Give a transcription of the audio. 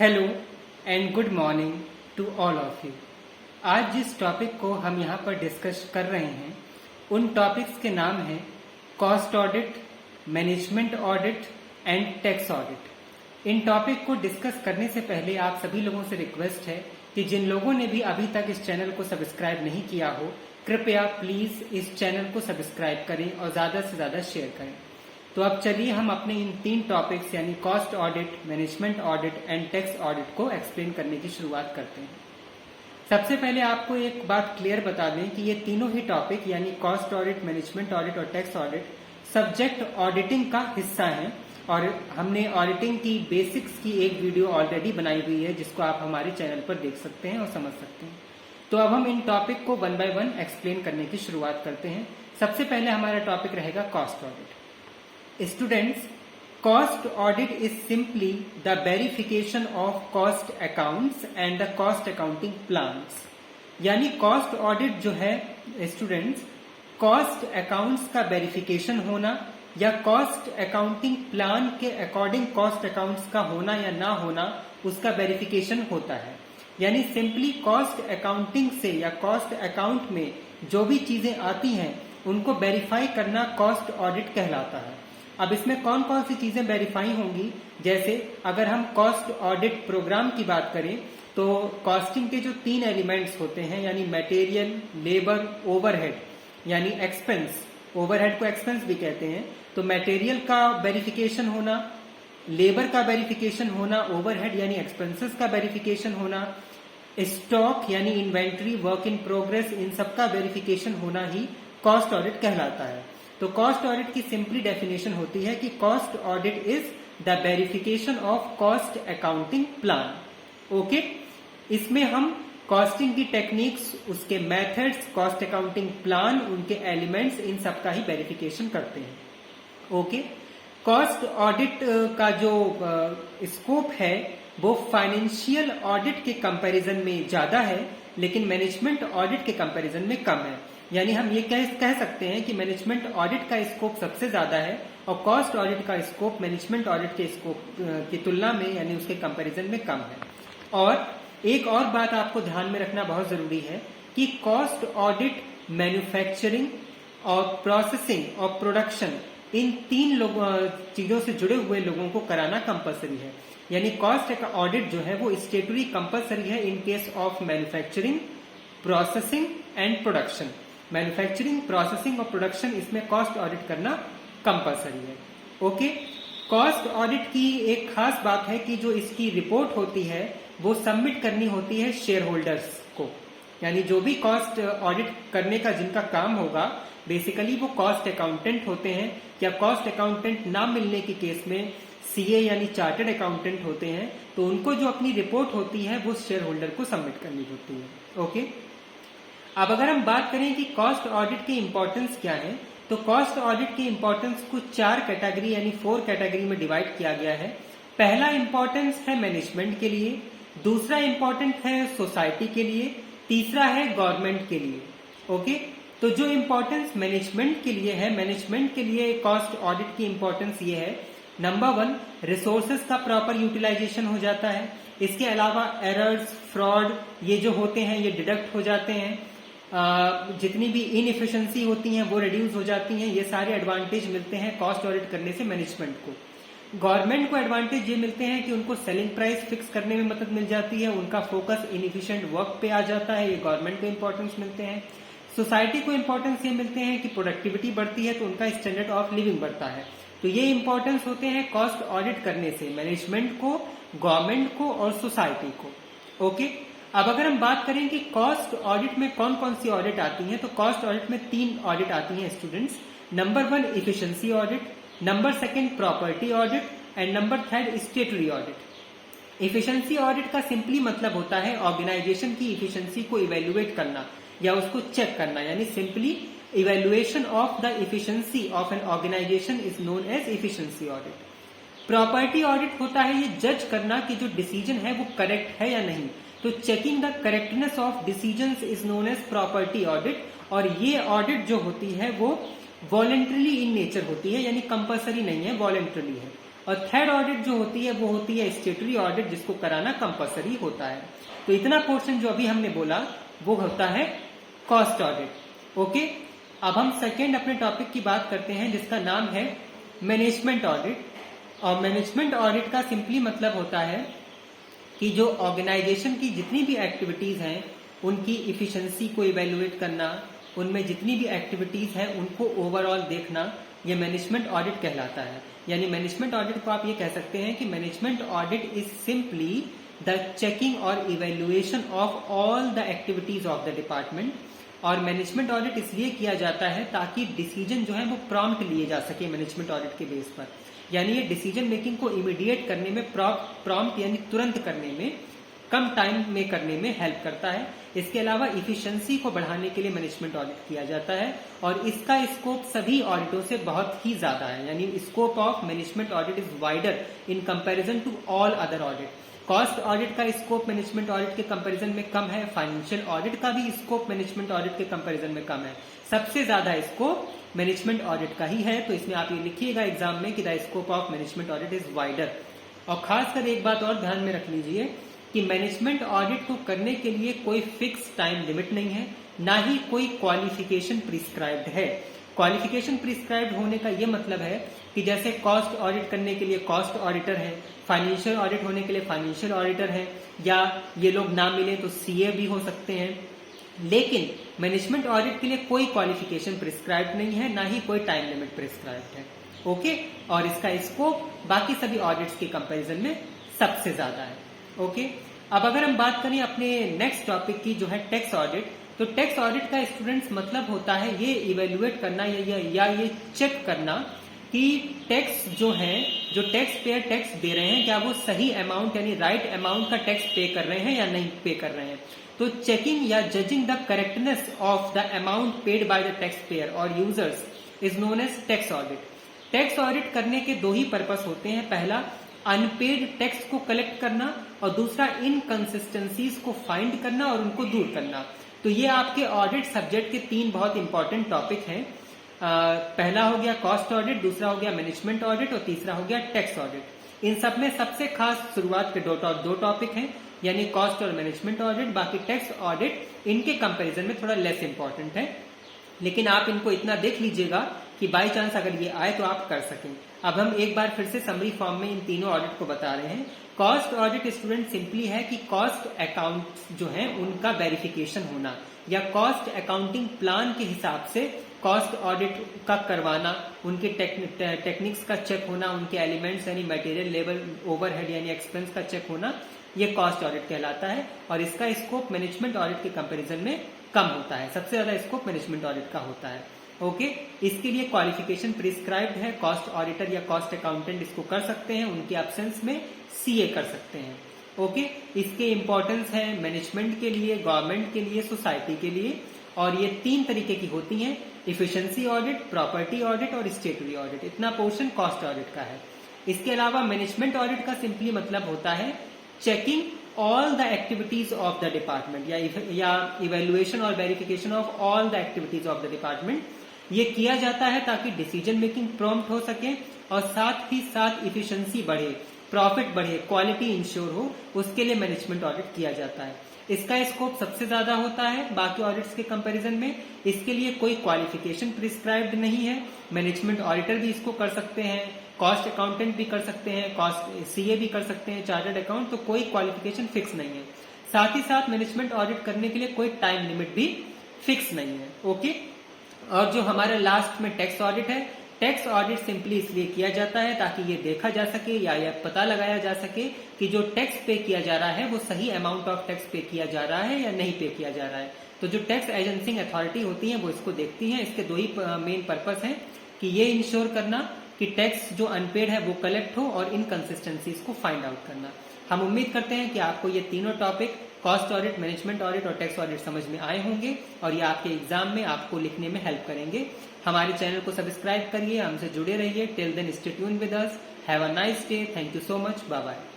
Hello and good morning to all of you. आज जिस topic को हम यहाँ पर डिस्कस कर रहे हैं उन टॉपिक्स के नाम हैं cost audit, management audit and tax audit. In topic को डिस्कस करने से पहले आप सभी लोगों से रिक्वेस्ट है कि जिन लोगों ने भी अभी तक इस चैनल को सब्सक्राइब नहीं किया हो, कृपया प्लीज इस चैनल को सब्सक्राइब करें और ज्यादा से ज्यादा शेयर करें। तो अब चलिए हम अपने इन तीन टॉपिक्स यानी cost audit, management audit and tax audit को एक्सप्लेन करने की शुरुआत करते हैं। सबसे पहले आपको एक बात क्लियर बता दें कि ये तीनों ही टॉपिक यानी कॉस्ट ऑडिट, मैनेजमेंट ऑडिट और टैक्स ऑडिट सब्जेक्ट ऑडिटिंग का हिस्सा है और हमने ऑडिटिंग की बेसिक्स की एक वीडियो ऑलरेडी बनाई हुई है जिसको आप हमारे चैनल पर देख सकते हैं और समझ सकते हैं। तो अब हम इन टॉपिक को वन बाय वन एक्सप्लेन करने की शुरुआत करते हैं। सबसे पहले हमारा टॉपिक रहेगा cost audit. Students, cost audit is simply the verification of cost accounts and the cost accounting plans। यानी cost audit जो है स्टूडेंट्स, cost accounts का वेरिफिकेशन होना या cost accounting प्लान के अकॉर्डिंग cost accounts का होना या ना होना उसका वेरिफिकेशन होता है। यानी सिंपली cost accounting से या cost account में जो भी चीजें आती हैं उनको वेरीफाई करना cost audit कहलाता है। अब इसमें कौन कौन सी चीजें वेरीफाई होंगी, जैसे अगर हम कॉस्ट ऑडिट प्रोग्राम की बात करें तो कॉस्टिंग के जो तीन एलिमेंट्स होते हैं यानी मटेरियल, लेबर, ओवरहेड यानी एक्सपेंस, ओवरहेड को एक्सपेंस भी कहते हैं, तो मटेरियल का वेरिफिकेशन होना, लेबर का वेरिफिकेशन होना, ओवरहेड यानी एक्सपेंसेस का वेरिफिकेशन होना, स्टॉक यानी इन्वेंट्री, वर्क इन प्रोग्रेस, इन सबका वेरिफिकेशन होना ही कॉस्ट ऑडिट कहलाता है। तो कॉस्ट ऑडिट की सिंपली डेफिनेशन होती है कि cost audit is the verification of cost accounting plan. Okay, इसमें हम कॉस्टिंग की टेक्निक्स, उसके मेथड्स, कॉस्ट अकाउंटिंग प्लान, उनके एलिमेंट्स, इन सब का ही वेरिफिकेशन करते हैं। ओके, कॉस्ट ऑडिट का जो स्कोप है वो फाइनेंशियल ऑडिट के कंपैरिजन में ज्यादा है लेकिन मैनेजमेंट ऑडिट के कंपैरिजन में कम है। यानी हम ये कह सकते हैं कि मैनेजमेंट ऑडिट का स्कोप सबसे ज्यादा है और कॉस्ट ऑडिट का स्कोप मैनेजमेंट ऑडिट के स्कोप की तुलना में यानी उसके कंपैरिजन में कम है। और एक और बात आपको ध्यान में रखना बहुत जरूरी है कि कॉस्ट ऑडिट मैन्युफैक्चरिंग और प्रोसेसिंग और प्रोडक्शन इन तीन चीजों से जुड़े हुए लोगों को कराना कंपलसरी है। यानी कॉस्ट ऑडिट जो है वो स्टेटरी कंपलसरी है in case of manufacturing, processing and production. Manufacturing, processing और प्रोडक्शन इसमें कॉस्ट ऑडिट करना कंपलसरी है। ओके, कॉस्ट ऑडिट की एक खास बात है कि जो इसकी रिपोर्ट होती है वो सबमिट करनी होती है शेयर होल्डर्स को। यानी जो भी कॉस्ट ऑडिट करने का जिनका काम होगा बेसिकली वो कॉस्ट अकाउंटेंट होते हैं या कॉस्ट अकाउंटेंट ना मिलने के केस में सीए यानी चार्टर्ड अकाउंटेंट होते हैं, तो उनको जो अपनी रिपोर्ट होती है वो शेयर होल्डर को सबमिट करनी होती है। ओके, अब अगर हम बात करें कि कॉस्ट ऑडिट की इंपॉर्टेंस क्या है, तो कॉस्ट ऑडिट की इंपॉर्टेंस को 4 कैटेगरी यानी 4 कैटेगरी में डिवाइड किया गया है। पहला इंपॉर्टेंस है मैनेजमेंट के लिए, दूसरा इंपॉर्टेंट है सोसाइटी के लिए, तीसरा है गवर्नमेंट के लिए। ओके, तो जो इंपॉर्टेंस मैनेजमेंट के लिए है, मैनेजमेंट के लिए कॉस्ट ऑडिट की इंपॉर्टेंस ये है, नंबर 1 रिसोर्सेज का प्रॉपर यूटिलाइजेशन हो जाता है। इसके अलावा एरर्स, फ्रॉड ये जो होते हैं ये डिडक्ट हो जाते हैं। जितनी भी इनएफिशिएंसी होती हैं वो रिड्यूस हो जाती हैं। ये सारे एडवांटेज मिलते हैं कॉस्ट ऑडिट करने से मैनेजमेंट को। गवर्नमेंट को एडवांटेज ये मिलते हैं कि उनको सेलिंग प्राइस फिक्स करने में मदद मिल जाती है, उनका फोकस इनएफिशिएंट वर्क पे आ जाता है, ये गवर्नमेंट को इंपॉर्टेंस मिलते हैं। सोसाइटी को इंपॉर्टेंस ये मिलते हैं कि प्रोडक्टिविटी बढ़ती है तो उनका स्टैंडर्ड ऑफ लिविंग बढ़ता है। तो ये इंपॉर्टेंस होते हैं कॉस्ट ऑडिट करने से मैनेजमेंट को, गवर्नमेंट को और सोसाइटी को। ओके, अब अगर हम बात करें कि कॉस्ट ऑडिट में कौन कौन सी ऑडिट आती हैं, तो कॉस्ट ऑडिट में 3 ऑडिट आती हैं students. Number 1 efficiency audit, number 2 property audit and number 3 स्टेटरी audit. Efficiency audit का सिंपली मतलब होता है ऑर्गेनाइजेशन की इफिशिएंसी को इवेल्युएट करना या उसको चेक करना, यानी simply evaluation of the efficiency of an organisation is known as efficiency audit. Property audit होता है ये जज करना कि जो डिसीजन है वो करेक्ट है या नहीं, तो checking the correctness of decisions is known as property audit. और ये ऑडिट जो होती है वो वॉलेंटरीली इन नेचर होती है, यानी कंपलसरी नहीं है, वॉलेंटरी है। और थर्ड ऑडिट जो होती है वो होती है स्टेटरी ऑडिट, जिसको कराना कंपलसरी होता है। तो इतना पोर्शन जो अभी हमने बोला वो होता है कॉस्ट ऑडिट। ओके, अब हम सेकेंड अपने टॉपिक की बात करते हैं जिसका नाम है मैनेजमेंट ऑडिट। और मैनेजमेंट ऑडिट का सिंपली मतलब होता है कि जो ऑर्गेनाइजेशन की जितनी भी एक्टिविटीज हैं उनकी इफिशिएंसी को इवेल्युएट करना, उनमें जितनी भी एक्टिविटीज हैं उनको ओवरऑल देखना, ये मैनेजमेंट ऑडिट कहलाता है। यानी मैनेजमेंट ऑडिट को आप ये कह सकते हैं कि management audit is simply the checking और evaluation of all the activities of the department. और मैनेजमेंट ऑडिट इसलिए किया जाता है ताकि डिसीजन जो है वो प्रॉम्प्ट लिए जा सके मैनेजमेंट ऑडिट के बेस पर। यानी ये डिसीजन मेकिंग को इमीडिएट करने में, प्रॉम्प्ट यानी तुरंत करने में, कम टाइम में करने में हेल्प करता है। इसके अलावा इफिशिएंसी को बढ़ाने के लिए मैनेजमेंट ऑडिट किया जाता है और इसका स्कोप सभी ऑडिटों से बहुत ही ज्यादा है। यानी scope of management audit is wider in comparison to all other audit. Cost audit का स्कोप मैनेजमेंट ऑडिट के कंपैरिजन में कम है, फाइनेंशियल ऑडिट का भी स्कोप मैनेजमेंट ऑडिट के कंपैरिजन में कम है। सबसे ज्यादा स्कोप मैनेजमेंट ऑडिट का ही है। तो इसमें आप ये लिखिएगा एग्जाम में कि the scope of management audit is wider. और खासकर एक बात और ध्यान में रख लीजिए कि मैनेजमेंट ऑडिट को करने के लिए कोई फिक्स टाइम लिमिट नहीं है, ना ही कोई क्वालिफिकेशन प्रिस्क्राइब्ड है। क्वालिफिकेशन प्रिस्क्राइब्ड होने का यह मतलब है कि जैसे कॉस्ट ऑडिट करने के लिए कॉस्ट ऑडिटर है, फाइनेंशियल ऑडिट होने के लिए फाइनेंशियल ऑडिटर है, या ये लोग ना मिले तो सीए भी हो सकते हैं। लेकिन मैनेजमेंट ऑडिट के लिए कोई क्वालिफिकेशन प्रिस्क्राइब्ड नहीं है, ना ही कोई टाइम लिमिट प्रिस्क्राइब्ड है। ओके, और इसका स्कोप बाकी सभी ऑडिट्स के कंपैरिजन में सबसे ज्यादा है। ओके, अब अगर हम बात करें अपने नेक्स्ट टॉपिक की जो है टैक्स ऑडिट, तो टैक्स ऑडिट का स्टूडेंट्स मतलब होता है ये इवेल्युएट करना या ये चेक करना कि टैक्स जो है, जो टैक्स पेयर टैक्स दे रहे हैं क्या वो सही अमाउंट यानी राइट अमाउंट का टैक्स पे कर रहे हैं या नहीं पे कर रहे हैं। तो चेकिंग या judging the correctness of the amount paid by the tax payer और users is known as tax audit. Tax audit करने के दो ही पर्पस होते हैं, पहला अनपेड टैक्स को कलेक्ट करना और दूसरा इनकंसिस्टेंसीज को फाइंड करना और उनको दूर करना। तो ये आपके ऑडिट सब्जेक्ट के तीन बहुत इंपॉर्टेंट टॉपिक हैं। पहला हो गया कॉस्ट ऑडिट, दूसरा हो गया मैनेजमेंट ऑडिट और तीसरा हो गया टैक्स ऑडिट। इन सब में सबसे खास शुरुआत के दो टॉपिक हैं, यानी कॉस्ट और मैनेजमेंट ऑडिट। बाकी टैक्स ऑडिट इनके कंपैरिजन में थोड़ा लेस इंपॉर्टेंट है, लेकिन आप इनको इतना देख लीजिएगा कि बाई चांस अगर ये आए तो आप कर सकें। अब हम एक बार फिर से समरी फॉर्म में इन तीनों ऑडिट को बता रहे हैं। कॉस्ट ऑडिट स्टूडेंट सिंपली है कि कॉस्ट अकाउंट जो है उनका वेरिफिकेशन होना या कॉस्ट अकाउंटिंग प्लान के हिसाब से कॉस्ट ऑडिट का करवाना, उनके टेक्निक्स का चेक होना, उनके एलिमेंट्स यानी मटेरियल लेवल ओवरहेड यानी एक्सपेंस का चेक होना, ये कॉस्ट ऑडिट कहलाता है। और इसका स्कोप मैनेजमेंट ऑडिट के कंपैरिजन में कम होता है, सबसे ज्यादा स्कोप मैनेजमेंट ऑडिट का होता है। ओके, इसके लिए क्वालिफिकेशन प्रिस्क्राइब्ड है, कॉस्ट ऑडिटर या कॉस्ट अकाउंटेंट इसको कर सकते हैं, उनके एब्सेंस में सीए कर सकते हैं। ओके, इसके इंपॉर्टेंस है मैनेजमेंट के लिए, गवर्नमेंट के लिए, सोसाइटी के लिए, और ये तीन तरीके की होती हैं, इफिशिएंसी ऑडिट, प्रॉपर्टी ऑडिट और स्टेटरी ऑडिट। इतना पोर्शन कॉस्ट ऑडिट का है। इसके अलावा मैनेजमेंट ऑडिट का सिंपली मतलब होता है checking all the activities of the department या इवेल्युएशन और verification of all the activities of the department. ये किया जाता है ताकि डिसीजन मेकिंग प्रॉम्प्ट हो सके और साथ ही साथ इफिशिएंसी बढ़े, प्रॉफिट बढ़े, क्वालिटी इंश्योर हो, उसके लिए मैनेजमेंट ऑडिट किया जाता है। इसका स्कोप सबसे ज्यादा होता है बाकी ऑडिट्स के कंपैरिजन में। इसके लिए कोई क्वालिफिकेशन प्रिस्क्राइब्ड नहीं है, मैनेजमेंट ऑडिटर भी इसको कर सकते हैं, कॉस्ट अकाउंटेंट भी कर सकते हैं, कॉस्ट सीए भी कर सकते हैं, चार्टर्ड अकाउंट, तो कोई क्वालिफिकेशन फिक्स नहीं है। साथ ही साथ मैनेजमेंट ऑडिट करने के लिए कोई टाइम लिमिट भी फिक्स नहीं है। ओके, और जो हमारा लास्ट में टैक्स ऑडिट है, टैक्स ऑडिट सिंपली इसलिए किया जाता है ताकि ये देखा जा सके या यह पता लगाया जा सके कि जो टैक्स पे किया जा रहा है वो सही अमाउंट ऑफ टैक्स पे किया जा रहा है या नहीं पे किया जा रहा है। तो जो टैक्स एजेंसिंग अथॉरिटी होती है वो इसको देखती है। इसके दो ही मेन पर्पस हैं कि ये इंश्योर करना कि टैक्स जो अनपेड है वो कलेक्ट हो और इनकंसिस्टेंसीज को फाइंड आउट करना। हम उम्मीद करते हैं कि आपको ये तीनों topic cost audit, management audit और टैक्स ऑडिट समझ में आए होंगे और ये आपके एग्जाम में आपको लिखने में हेल्प करेंगे। हमारे चैनल को सब्सक्राइब करिए, हमसे जुड़े रहिए। Till then stay tuned with us. Have a nice day. Thank you so much. Bye bye.